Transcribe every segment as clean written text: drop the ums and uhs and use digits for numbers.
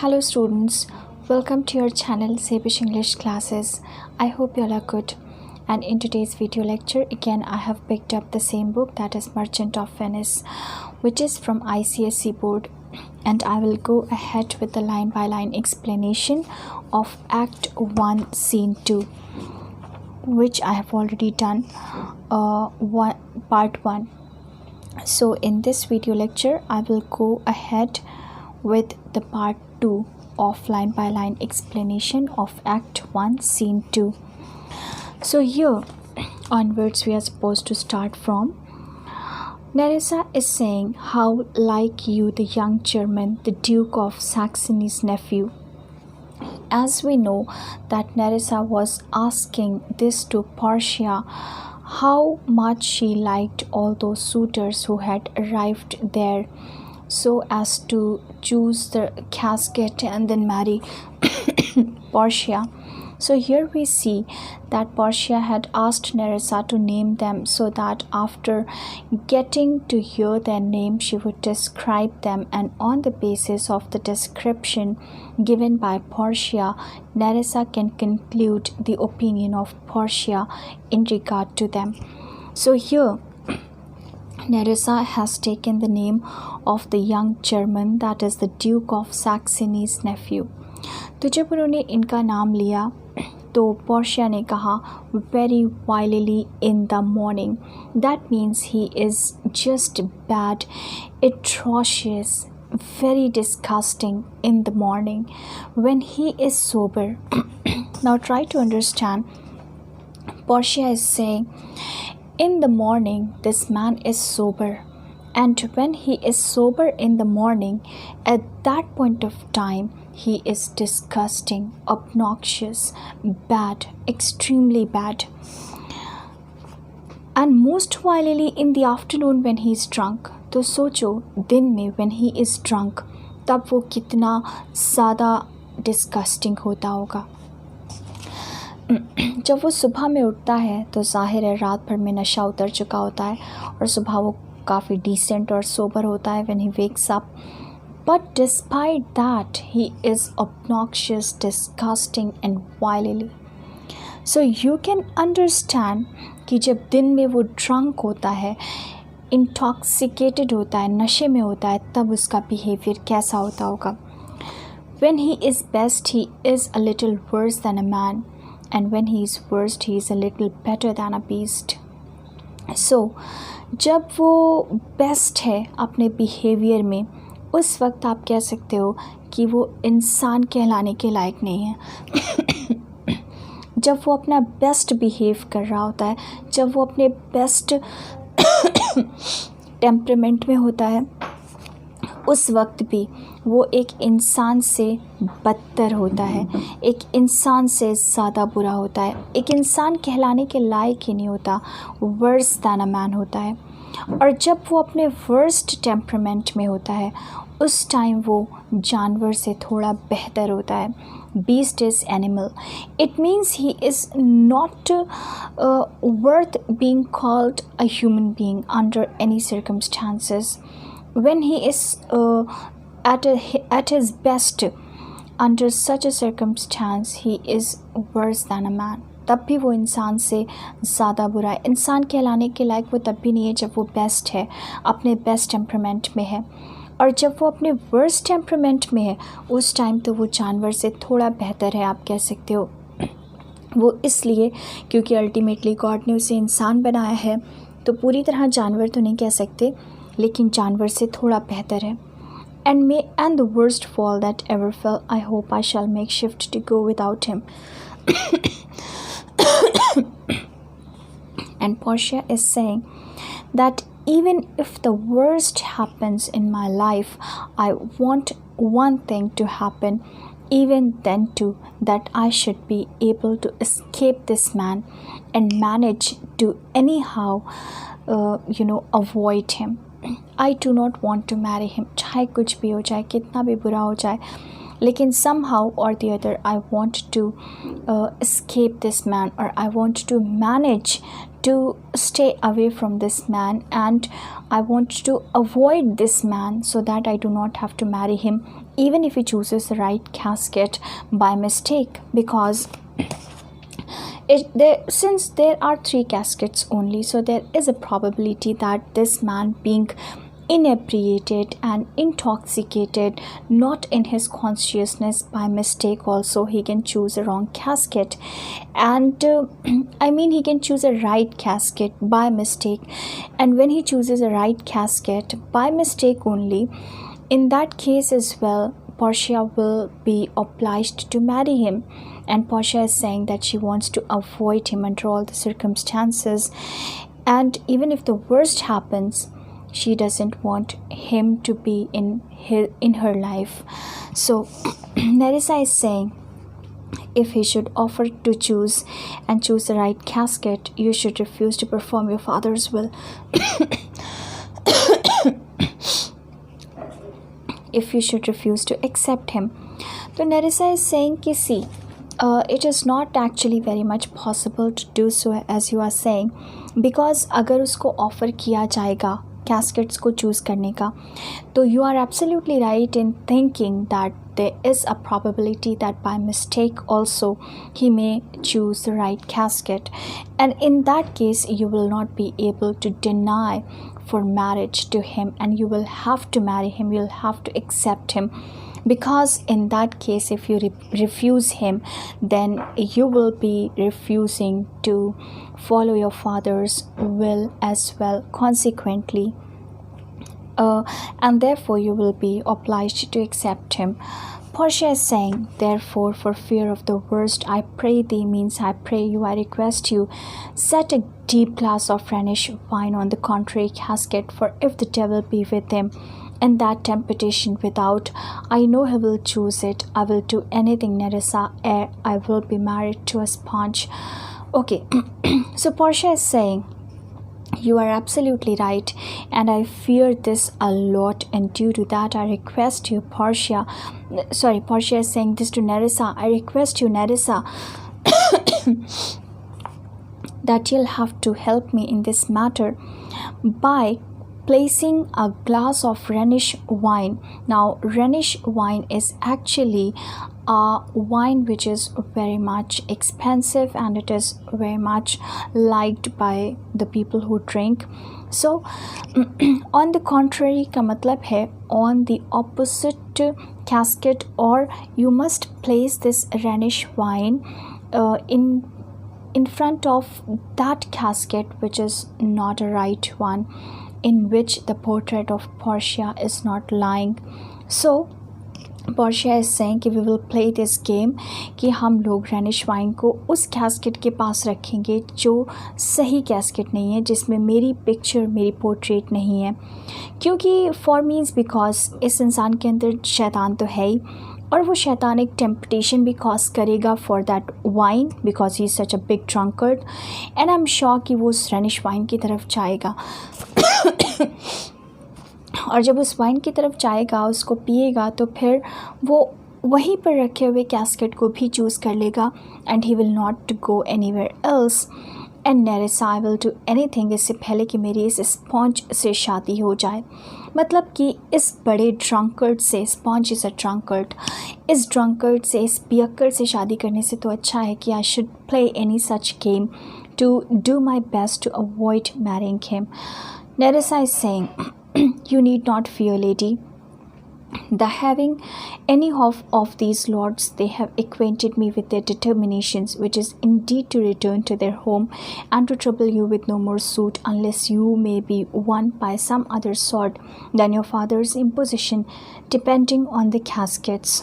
Hello students, welcome to your channel Sebish English classes. I hope you all are good. And in today's video lecture, again I have picked up the same book, that is Merchant of Venice, which is from ICSE board, and I will go ahead with the line by line explanation of Act 1 Scene 2, which I have already done part 1. So in this video lecture I will go ahead with the part 2 of line by line explanation of Act 1 Scene 2. So here onwards we are supposed to start from. Nerissa is saying, "How like you the young German, the Duke of Saxony's nephew." As we know that Nerissa was asking this to Portia, how much she liked all those suitors who had arrived there so as to choose the casket and then marry Portia. So here we see that Portia had asked Nerissa to name them so that after getting to hear their name she would describe them, and on the basis of the description given by Portia, Nerissa can conclude the opinion of Portia in regard to them. So here Nerissa has taken the name of the young German, that is the Duke of Saxony's nephew. तो जब उन्होंने इनका नाम लिया तो Portia ने कहा very vilely in the morning. That means he is just bad, atrocious, very disgusting in the morning when he is sober. Now try to understand. Portia is saying, in the morning this man is sober, and when he is sober in the morning, at that point of time he is disgusting, obnoxious, bad, extremely bad. And most vilely in the afternoon when he is drunk. तो सोचो दिन में when he is drunk तब वो कितना ज़्यादा disgusting होता होगा. जब वो सुबह में उठता है तो ज़ाहिर है रात भर में नशा उतर चुका होता है और सुबह वो काफ़ी डिसेंट और सोबर होता है when he wakes up. But despite that he is obnoxious, disgusting and vilely. So you can understand कि जब दिन में वो ड्रंक होता है, इंटॉक्सिकेटेड होता है, नशे में होता है, तब उसका बिहेवियर कैसा होता होगा. When he is best he is a little worse than a man, and when he is worst he is a little better than a beast. So जब वो बेस्ट है अपने बिहेवियर में, उस वक्त आप कह सकते हो कि वो इंसान कहलाने के लायक नहीं है. जब वो अपना बेस्ट बिहेव कर रहा होता है, जब वो अपने बेस्ट टेम्परामेंट में होता है, उस वक्त भी वो एक इंसान से बदतर होता है, एक इंसान से ज़्यादा बुरा होता है, एक इंसान कहलाने के लायक ही नहीं होता, वर्स दैन अ मैन होता है. और जब वो अपने वर्स्ट टेम्परामेंट में होता है, उस टाइम वो जानवर से थोड़ा बेहतर होता है. Beast is animal. It means he is not worth being called a human being under any circumstances. When he is at his best, under such a circumstance he is worse than a man. तब भी वो इंसान से ज़्यादा बुरा है. इंसान कहलाने के लायक वो तब भी नहीं है जब वो बेस्ट है, अपने बेस्ट टेम्परामेंट में है. और जब वो अपने वर्स्ट टेम्परामेंट में है, उस टाइम तो वो जानवर से थोड़ा बेहतर है, आप कह सकते हो. वो इसलिए क्योंकि अल्टीमेटली गॉड ने उसे इंसान बनाया है, तो पूरी तरह जानवर तो नहीं कह सकते, लेकिन जानवर से थोड़ा बेहतर है. And the worst fall that ever fell, I hope I shall make shift to go without him. And Portia is saying that even if the worst happens in my life, I want one thing to happen, even then too, that I should be able to escape this man and manage to anyhow avoid him. I do not want to marry him. चाहे कुछ भी हो जाए, कितना भी बुरा हो जाए, लेकिन somehow or the other I want to escape this man, or I want to manage to stay away from this man, and I want to avoid this man so that I do not have to marry him even if he chooses the right casket by mistake, because since there are three caskets only, so there is a probability that this man, being inebriated and intoxicated, not in his consciousness, by mistake also he can choose a wrong casket. And I mean, he can choose a right casket by mistake, and when he chooses a right casket by mistake only, in that case as well, Portia will be obliged to marry him. And Portia is saying that she wants to avoid him under all the circumstances, and even if the worst happens, she doesn't want him to be in her life. So Nerissa is saying, if he should offer to choose and choose the right casket, you should refuse to perform your father's will. If you should refuse to accept him. So Nerissa is saying कि see, it is not actually very much possible to do so as you are saying, because अगर उसको offer किया जाएगा cascades को choose करने का, तो you are absolutely right in thinking that there is a probability that by mistake also he may choose the right casket, and in that case you will not be able to deny for marriage to him, and you will have to marry him, you'll have to accept him, because in that case if you refuse him, then you will be refusing to follow your father's will as well, consequently, and therefore you will be obliged to accept him. Portia is saying, therefore, for fear of the worst, I pray thee, means I pray you, I request you, set a deep glass of Rhenish wine on the contrary casket, for if the devil be with him, and that temptation without, I know he will choose it. I will do anything, Nerissa, ere I will be married to a sponge. Okay, so Portia is saying, you are absolutely right, and I fear this a lot, and due to that I request you, Portia is saying this to Nerissa, I request you, Nerissa, that you'll have to help me in this matter by placing a glass of Rhenish wine. Now, Rhenish wine is actually a wine which is very much expensive, and it is very much liked by the people who drink. So, on the contrary का मतलब है on the opposite casket, or you must place this Rhenish wine in front of that casket which is not a right one, in which the portrait of Portia is not lying. So Portia is saying कि we will play this game, कि हम लोग Rhenish wine को उस casket के पास रखेंगे जो सही कैस्केट नहीं है, जिसमें मेरी पिक्चर, मेरी पोर्ट्रेट नहीं है, क्योंकि फॉर मीन्स बिकॉज इस इंसान के अंदर शैतान तो है ही, और वो शैतान एक टेम्पटेशन भी कॉज करेगा for that wine, because he is such a big drunkard, and I am sure कि वो उस Rhenish वाइन की तरफ जाएगा और जब उस वाइन की तरफ जाएगा, उसको पिएगा, तो फिर वो वहीं पर रखे हुए कैस्केट को भी चूज़ कर लेगा, and he will not go anywhere else. And Nerissa, I will do anything, इससे पहले कि मेरी इस स्पॉन्ज से शादी हो जाए, मतलब कि इस बड़े ड्रंकर्ड से, स्पॉन्ज इज़ अ ड्रंकर्ड, इस ड्रंकर्ड से, इस पियक्कर से शादी करने से तो अच्छा है कि I should play any such game to do my best to avoid marrying him. Nerissa is saying, you need not fear, lady. The having any of these lords, they have acquainted me with their determinations, which is indeed to return to their home and to trouble you with no more suit, unless you may be won by some other sort than your father's imposition, depending on the caskets.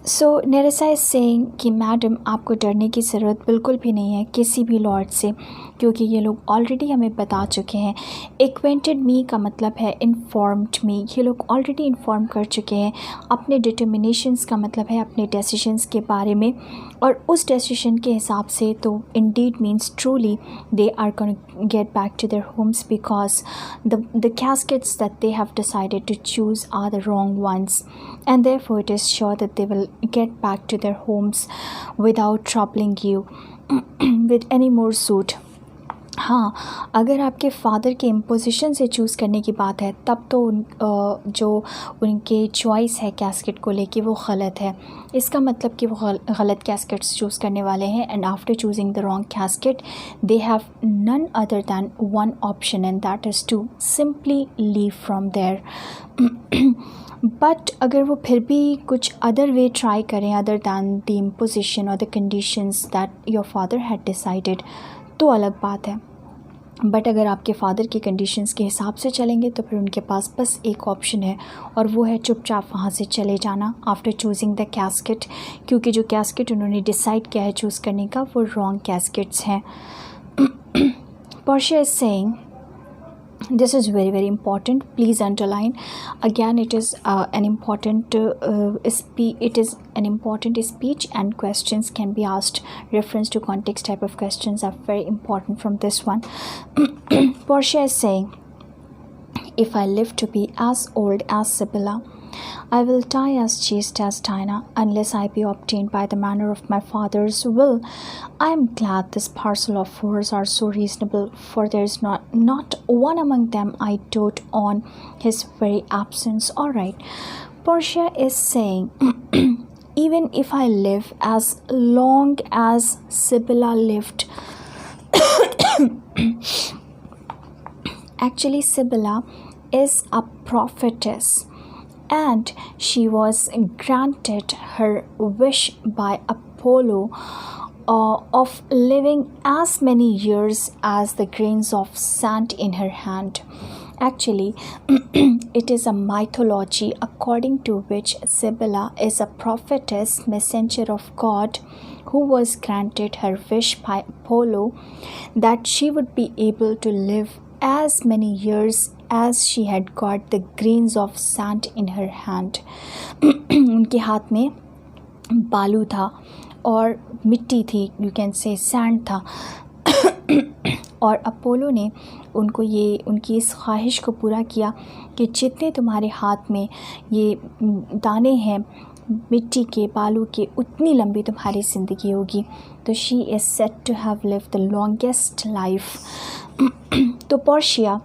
So Nerissa is saying कि madam, आपको डरने की ज़रूरत बिल्कुल भी नहीं है किसी भी लॉर्ड से, क्योंकि ये लोग ऑलरेडी हमें बता चुके हैं। एक्वेंटेड मी का मतलब है इन्फॉर्म्ड मी, ये लोग ऑलरेडी इन्फॉर्म कर चुके हैं। अपने डिटर्मिनेशंस का मतलब है अपने डेसिशंस के बारे में, और उस डेसिशन के हिसाब से तो indeed means truly they are gonna get back to their homes, because the caskets that they have decided to choose are the wrong ones, and therefore it is sure that they will get back to their homes without troubling you with any more suit. हाँ, अगर आपके father के इम्पोज़िशन से choose करने की बात है तब तो जो उनके चॉइस है कैस्केट को लेके वो गलत है। इसका मतलब कि वो गलत कैस्केट्स चूज़ करने वाले हैं and after choosing the wrong casket they have none other than one option and that is to simply leave from there. But अगर वो फिर भी कुछ अदर वे ट्राई करें अदर दैन द इम्पोजिशन और the conditions that your father had decided तो अलग बात है। बट अगर आपके फ़ादर की कंडीशंस के हिसाब से चलेंगे तो फिर उनके पास बस एक ऑप्शन है और वो है चुपचाप वहाँ से चले जाना आफ्टर चूजिंग द कैस्केट, क्योंकि जो कैस्केट उन्होंने डिसाइड किया है चूज़ करने का वो रॉन्ग कैस्केट्स हैं। Portia is saying, this is very very important, please underline again, it is an important it is an important speech and questions can be asked. Reference to context type of questions are very important from this one. Portia is saying, if I live to be as old as Sibylla, I will die as chaste as Dinah, unless I be obtained by the manner of my father's will. I am glad this parcel of fools are so reasonable, for there is not one among them I dote on his very absence. All right, Portia is saying, even if I live as long as Sibylla lived, actually Sibylla is a prophetess, and she was granted her wish by Apollo of living as many years as the grains of sand in her hand. Actually, it is a mythology according to which Sibylla is a prophetess, messenger of God, who was granted her wish by Apollo that she would be able to live as many years as she had got the grains of sand in her hand. उनके हाथ में बालू था और मिट्टी थी, you can say sand था। और अपोलो ने उनको ये उनकी इस ख्वाहिश को पूरा किया कि जितने तुम्हारे हाथ में ये दाने हैं मिट्टी के बालू के, उतनी लंबी तुम्हारी ज़िंदगी होगी। तो she is set to have live the longest life. तो Portia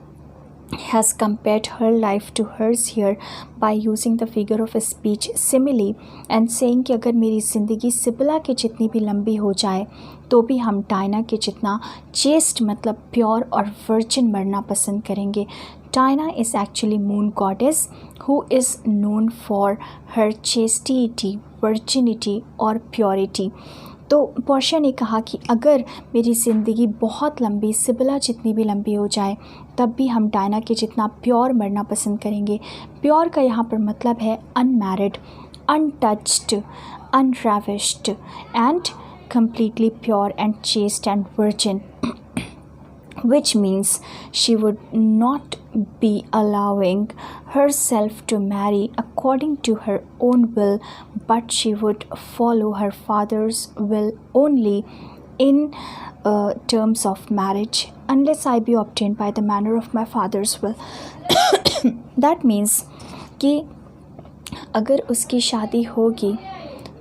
has compared her life to hers here by using the figure of a speech simile and saying कि अगर मेरी ज़िंदगी सिबिला के जितनी भी लंबी हो जाए तो भी हम डायना के जितना चेस्ट मतलब प्योर और वर्जिन मरना पसंद करेंगे। Diana is actually moon goddess who is known for her chastity, virginity और purity। तो पोर्शिया ने कहा कि अगर मेरी ज़िंदगी बहुत लंबी सिबिला जितनी भी लंबी हो जाए तब भी हम डायना के जितना प्योर मरना पसंद करेंगे। प्योर का यहाँ पर मतलब है unmarried, untouched, unravished and completely pure and chaste and virgin, which means she would not be allowing herself to marry according to her own will, but she would follow her father's will only in terms of marriage, unless I be obtained by the manner of my father's will. That means कि अगर उसकी शादी होगी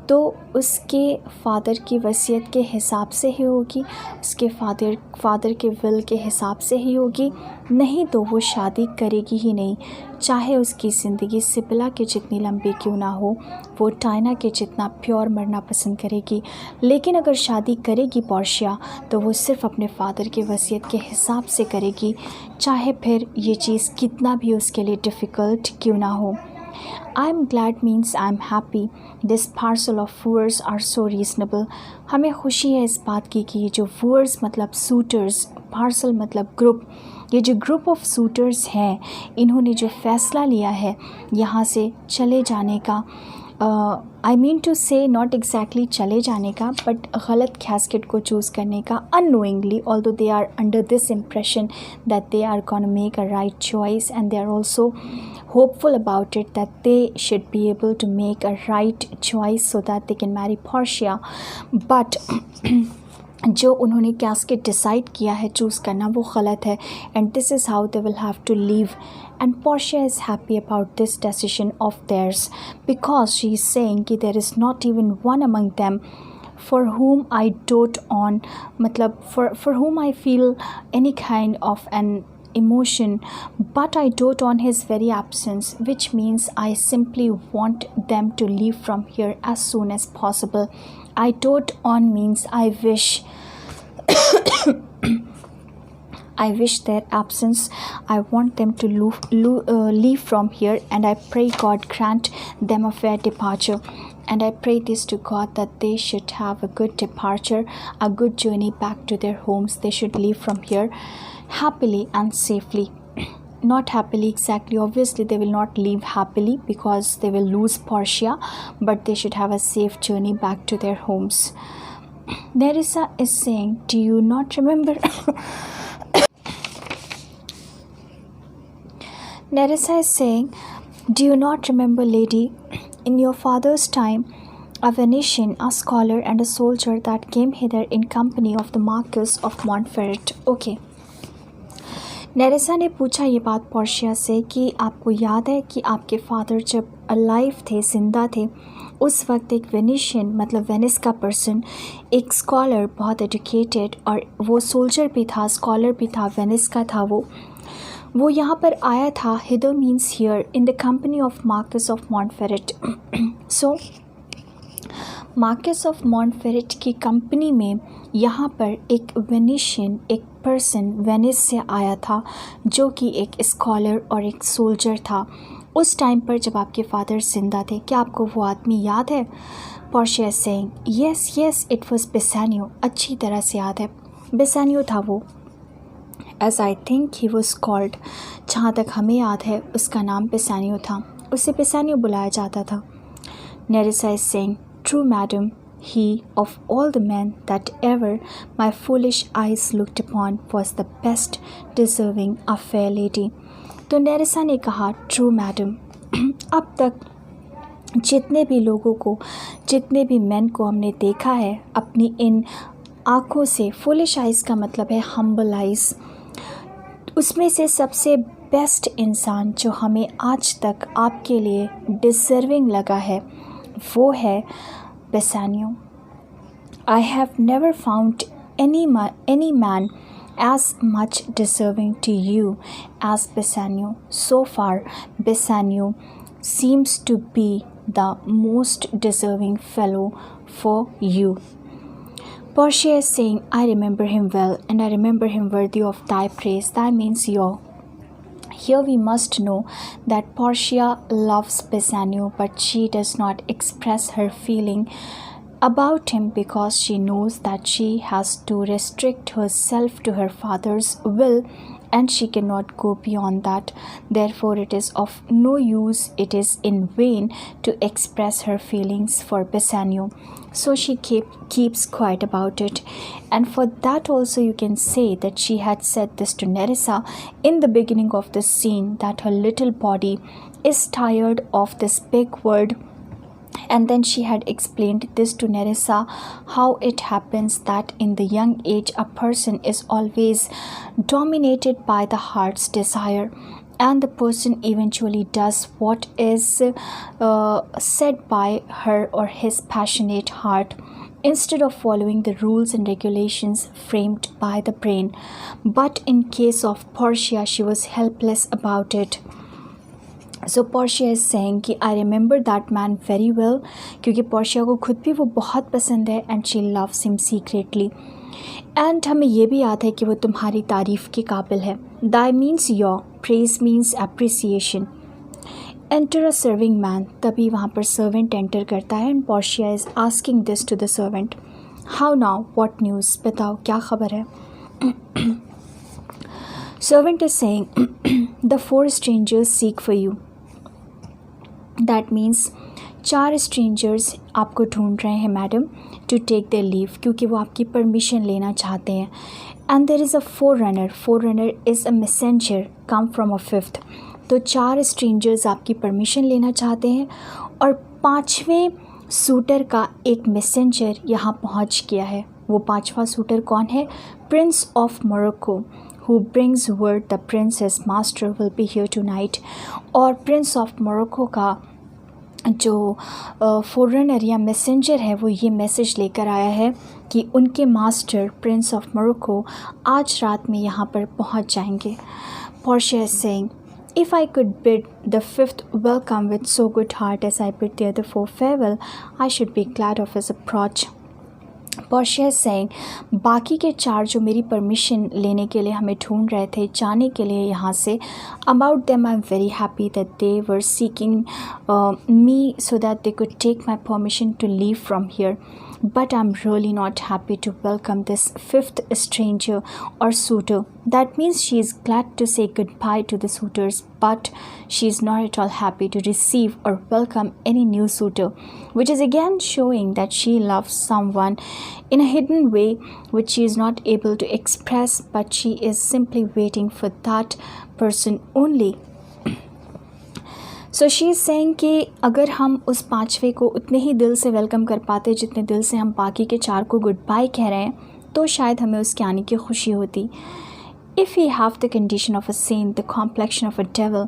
तो उसके father की वसीयत के हिसाब से ही होगी, उसके फ़ादर के विल के हिसाब से ही होगी, नहीं तो वो शादी करेगी ही नहीं। चाहे उसकी ज़िंदगी सिबिला के जितनी लंबी क्यों ना हो, वो डायना के जितना प्योर मरना पसंद करेगी। लेकिन अगर शादी करेगी पोर्शिया तो वो सिर्फ़ अपने फ़ादर के वसीयत के हिसाब से करेगी, चाहे फिर ये चीज़ कितना भी उसके लिए डिफ़िकल्ट क्यों ना हो। I am glad means I am happy. This parcel of wooers are so reasonable. हमें खुशी है इस बात की कि ये जो wooers मतलब suitors, parcel मतलब ग्रुप, ये जो ग्रुप ऑफ सूटर्स हैं इन्होंने जो फ़ैसला लिया है यहाँ से चले जाने का, आई मीन टू से नॉट एग्जैक्टली चले जाने का बट गलत कैस्केट को चूज़ करने का unknowingly, although they are under this impression that they are gonna make a right choice and they are also hopeful about it that they should be able to make a right choice so that they can marry Portia, but जो उन्होंने casket decide किया है choose करना वो गलत है and this is how they will have to leave. And Portia is happy about this decision of theirs because she is saying कि there is not even one among them for whom I dote on, मतलब for whom I feel any kind of an emotion, but I dote on his very absence, which means I simply want them to leave from here as soon as possible. I dote on means I wish I wish their absence. I want them to leave from here, and I pray God grant them a fair departure. And I pray this to God that they should have a good departure, a good journey back to their homes. They should leave from here happily and safely. Not happily exactly, obviously they will not leave happily because they will lose Portia, but they should have a safe journey back to their homes. Nerissa is saying, do you not remember? Nerissa is saying, do you not remember, lady, in your father's time, a Venetian, a scholar and a soldier that came hither in company of the Marquis of Montferrat. Okay. नेरेसा ने पूछा ये बात Portia से कि आपको याद है कि आपके फादर जब अलाइव थे, जिंदा थे, उस वक्त एक वेनिशियन मतलब वेनिस का पर्सन, एक स्कॉलर, बहुत एजुकेटेड, और वो सोल्जर भी था, स्कॉलर भी था, वेनिस का था, वो यहाँ पर आया था. Hither means here in the company of marquis of Montferrat. So marquis of Montferrat की कंपनी में यहाँ पर एक वेनिशियन, एक पर्सन वेनिस से आया था जो कि एक स्कॉलर और एक सोल्जर था उस टाइम पर जब आपके फादर जिंदा थे. क्या आपको वो आदमी याद है? Portia saying, yes yes it was Bassanio. अच्छी तरह से याद है, बेसानियो था वो. As I think he was called, जहाँ तक हमें याद है उसका नाम बेसानियो था, उसे बेसानियो बुलाया जाता था. Nerissa is saying, true madam, he of all the men that ever my foolish eyes looked upon was the best deserving a fair lady. तो नेरेसा ने कहा, ट्रू मैडम, अब तक जितने भी लोगों को, जितने भी मैन को हमने देखा है अपनी इन आँखों से, फुलिश आइज़ का मतलब है हम्बल आइज़, उसमें से सबसे बेस्ट इंसान जो हमें आज तक आपके लिए डिज़र्विंग लगा है वो है Bassanio. I have never found any man as much deserving to you as Bassanio. So far, Bassanio seems to be the most deserving fellow for you. Portia is saying, I remember him well, and I remember him worthy of thy praise. That means your. Here we must know that Portia loves Bassanio, but she does not express her feeling about him because she knows that she has to restrict herself to her father's will and she cannot go beyond that. Therefore, it is of no use, it is in vain to express her feelings for Bassanio. So she keeps quiet about it. And for that also you can say that she had said this to Nerissa in the beginning of the scene, that her little body is tired of this big world. And then she had explained this to Nerissa, how it happens that in the young age a person is always dominated by the heart's desire, and the person eventually does what is said by her or his passionate heart, instead of following the rules and regulations framed by the brain. But in case of Portia, she was helpless about it. So Portia is saying कि I remember that man very well, क्योंकि Portia को खुद भी वो बहुत पसंद है and she loves him secretly. And हमें ये भी याद है कि वो तुम्हारी तारीफ़ के काबिल है. Thy means your, praise means appreciation. Enter a serving man. तभी वहाँ पर servant enter करता है and Portia is asking this to the servant. How now? What news? बताओ क्या खबर है? Servant is saying, the 4 strangers seek for you. That means 4 strangers आपको ढूंढ रहे हैं madam to take their leave, क्योंकि वो आपकी परमिशन लेना चाहते हैं. And there is a forerunner. Forerunner is a messenger come from a 5th. तो 4 strangers आपकी परमिशन लेना चाहते हैं और 5वें सूटर का एक मैसेंजर यहाँ पहुँच गया है. वो 5वां सूटर कौन है? Prince of Morocco, who brings word the princess master will be here tonight. और प्रिंस ऑफ मोरक्को का जो फ़ॉरेनर या मैसेंजर है वो ये मैसेज लेकर आया है कि उनके मास्टर प्रिंस ऑफ मोरक्को आज रात में यहाँ पर पहुँच जाएंगे. Portia is saying, if I could bid the fifth welcome with so good heart as I bid the other four farewell, I should be glad of his approach. Portia is saying, बाकी के चार जो मेरी permission लेने के लिए हमें ढूंढ रहे थे जाने के लिए यहाँ से, about them I'm very happy that they were seeking me so that they could take my permission to leave from here. But I'm really not happy to welcome this fifth stranger or suitor. That means she is glad to say goodbye to the suitors, but she is not at all happy to receive or welcome any new suitor, which is again showing that she loves someone in a hidden way which she is not able to express, but she is simply waiting for that person only. So she is saying कि अगर हम उस पाँचवें को उतने ही दिल से welcome कर पाते जितने दिल से हम बाकी के चार को गुड बाय कह रहे हैं तो शायद हमें उसके आने की खुशी होती. If he have the condition of a saint, the complexion of a devil,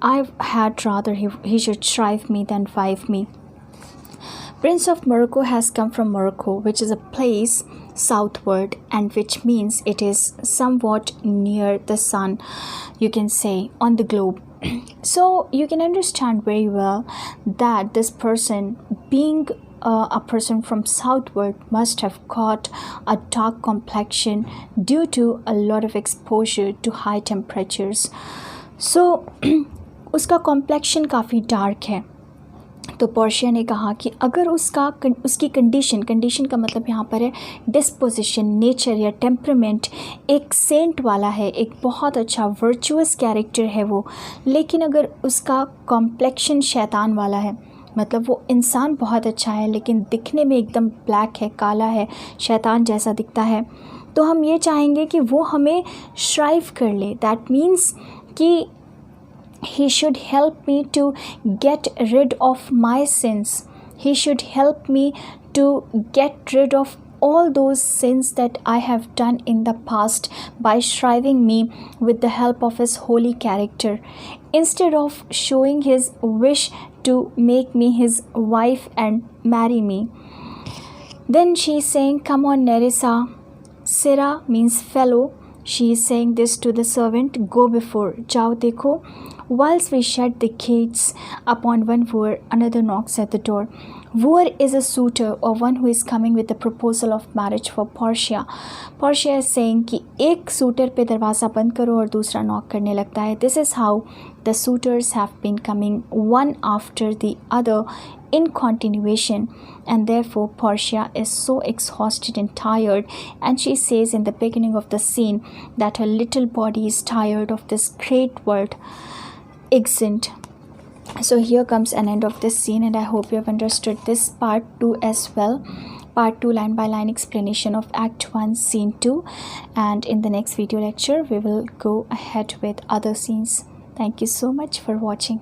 I had rather he should shrive me than wive me. Prince of Morocco has come from Morocco, which is a place southward and which means it is somewhat near the sun, you can say, on the globe. So you can understand very well that this person, being a person from southward, must have got a dark complexion due to a lot of exposure to high temperatures. So उसका complexion काफ़ी dark है. तो Portia ने कहा कि अगर उसकी condition का मतलब यहाँ पर है डिस्पोजिशन, नेचर या टेम्परामेंट एक सेंट वाला है, एक बहुत अच्छा वर्चुअस कैरेक्टर है वो, लेकिन अगर उसका कॉम्प्लेक्शन शैतान वाला है, मतलब वो इंसान बहुत अच्छा है लेकिन दिखने में एकदम ब्लैक है, काला है, शैतान जैसा दिखता है, तो हम ये चाहेंगे कि वो हमें श्राइव कर ले. दैट मीन्स कि he should help me to get rid of my sins. He should help me to get rid of all those sins that I have done in the past by shriving me with the help of his holy character, instead of showing his wish to make me his wife and marry me. Then she is saying, come on Nerissa. Sira means fellow. She is saying this to the servant, go before, जाओ देखो. Whilst we shut the gates upon one wooer, another knocks at the door. Wooer is a suitor or one who is coming with a proposal of marriage for Portia. Portia is saying कि एक suitor पे दरवाज़ा बंद करो और दूसरा knock करने लगता है. This is how the suitors have been coming one after the other in continuation, and therefore Portia is so exhausted and tired, and she says in the beginning of the scene that her little body is tired of this great world. Exeunt. So here comes an end of this scene, and I hope you have understood this part 2 as well. Part 2 line by line explanation of Act 1 Scene 2, and in the next video lecture we will go ahead with other scenes. Thank you so much for watching.